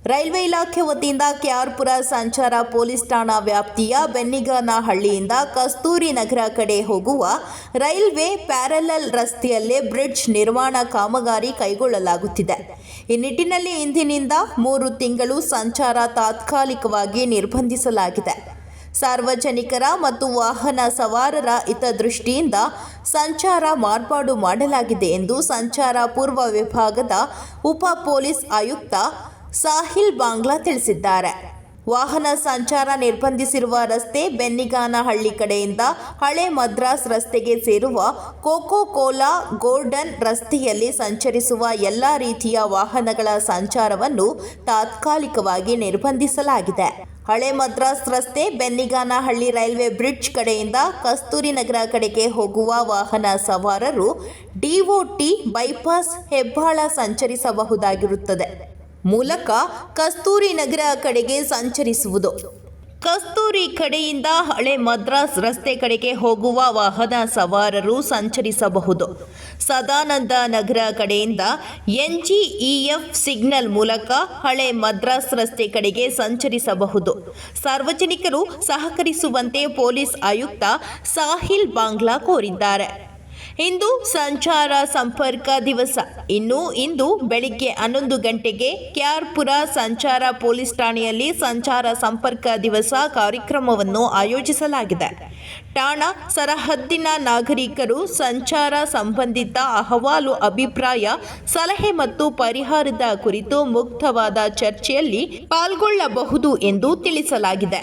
Railway ಇಲಾಖೆ ವತಿಯಿಂದ ಕೆಆರ್ಪುರ ಸಂಚಾರ ಪೊಲೀಸ್ ಠಾಣಾ ವ್ಯಾಪ್ತಿಯ ಬೆನ್ನಿಗಾನಹಳ್ಳಿಯಿಂದ ಕಸ್ತೂರಿ ನಗರ ಕಡೆ ಹೋಗುವ ರೈಲ್ವೆ ಪ್ಯಾರಲಲ್ ರಸ್ತೆಯಲ್ಲೇ ಬ್ರಿಡ್ಜ್ ನಿರ್ಮಾಣ ಕಾಮಗಾರಿ ಕೈಗೊಳ್ಳಲಾಗುತ್ತಿದೆ. ಈ ನಿಟ್ಟಿನಲ್ಲಿ ಇಂದಿನಿಂದ 3 ತಿಂಗಳು ಸಂಚಾರ ತಾತ್ಕಾಲಿಕವಾಗಿ ನಿರ್ಬಂಧಿಸಲಾಗಿದೆ. ಸಾರ್ವಜನಿಕರ ಮತ್ತು ವಾಹನ ಸವಾರರ ಹಿತದೃಷ್ಟಿಯಿಂದ ಸಂಚಾರ ಮಾರ್ಪಾಡು ಮಾಡಲಾಗಿದೆ ಎಂದು ಸಂಚಾರ ಪೂರ್ವ ವಿಭಾಗದ ಉಪ ಪೊಲೀಸ್ ಆಯುಕ್ತ ಸಾಹಿಲ್ ಬಾಂಗ್ಲಾ ತಿಳಿಸಿದ್ದಾರೆ. ವಾಹನ ಸಂಚಾರ ನಿರ್ಬಂಧಿಸಿರುವ ರಸ್ತೆ ಬೆನ್ನಿಗಾನಹಳ್ಳಿ ಕಡೆಯಿಂದ ಹಳೆ ಮದ್ರಾಸ್ ರಸ್ತೆಗೆ ಸೇರುವ ಕೋಕೋ ಕೋಲಾ ಗೋರ್ಡನ್ ರಸ್ತೆಯಲ್ಲಿ ಸಂಚರಿಸುವ ಎಲ್ಲ ರೀತಿಯ ವಾಹನಗಳ ಸಂಚಾರವನ್ನು ತಾತ್ಕಾಲಿಕವಾಗಿ ನಿರ್ಬಂಧಿಸಲಾಗಿದೆ. ಹಳೆ ಮದ್ರಾಸ್ ರಸ್ತೆ ಬೆನ್ನಿಗಾನಹಳ್ಳಿ ರೈಲ್ವೆ ಬ್ರಿಡ್ಜ್ ಕಡೆಯಿಂದ ಕಸ್ತೂರಿ ನಗರ ಕಡೆಗೆ ಹೋಗುವ ವಾಹನ ಸವಾರರು ಡಿಒಟಿ ಬೈಪಾಸ್ ಹೆಬ್ಬಾಳ ಸಂಚರಿಸಬಹುದಾಗಿರುತ್ತದೆ ಮೂಲಕ ಕಸ್ತೂರಿ ನಗರ ಕಡೆಗೆ ಸಂಚರಿಸುವುದು. ಕಸ್ತೂರಿ ಕಡೆಯಿಂದ ಹಳೆ ಮದ್ರಾಸ್ ರಸ್ತೆ ಕಡೆಗೆ ಹೋಗುವ ವಾಹನ ಸವಾರರು ಸಂಚರಿಸಬಹುದು. ಸದಾನಂದ ನಗರ ಕಡೆಯಿಂದ ಎನ್ಜಿಇಎಫ್ ಸಿಗ್ನಲ್ ಮೂಲಕ ಹಳೆ ಮದ್ರಾಸ್ ರಸ್ತೆ ಕಡೆಗೆ ಸಂಚರಿಸಬಹುದು. ಸಾರ್ವಜನಿಕರು ಸಹಕರಿಸುವಂತೆ ಪೊಲೀಸ್ ಆಯುಕ್ತ ಸಾಹಿಲ್ ಬಾಂಗ್ಲಾ ಕೋರಿದ್ದಾರೆ. ಇಂದು ಸಂಚಾರ ಸಂಪರ್ಕ ದಿವಸ. ಇಂದು ಬೆಳಿಗ್ಗೆ 11 ಗಂಟೆಗೆ ಕೆಆರ್ಪುರ ಸಂಚಾರ ಪೊಲೀಸ್ ಠಾಣೆಯಲ್ಲಿ ಸಂಚಾರ ಸಂಪರ್ಕ ದಿವಸ ಕಾರ್ಯಕ್ರಮವನ್ನು ಆಯೋಜಿಸಲಾಗಿದೆ. ಠಾಣಾ ಸರಹದ್ದಿನ ನಾಗರಿಕರು ಸಂಚಾರ ಸಂಬಂಧಿತ ಅಹವಾಲು, ಅಭಿಪ್ರಾಯ, ಸಲಹೆ ಮತ್ತು ಪರಿಹಾರದ ಕುರಿತು ಮುಕ್ತವಾದ ಚರ್ಚೆಯಲ್ಲಿ ಪಾಲ್ಗೊಳ್ಳಬಹುದು ಎಂದು ತಿಳಿಸಲಾಗಿದೆ.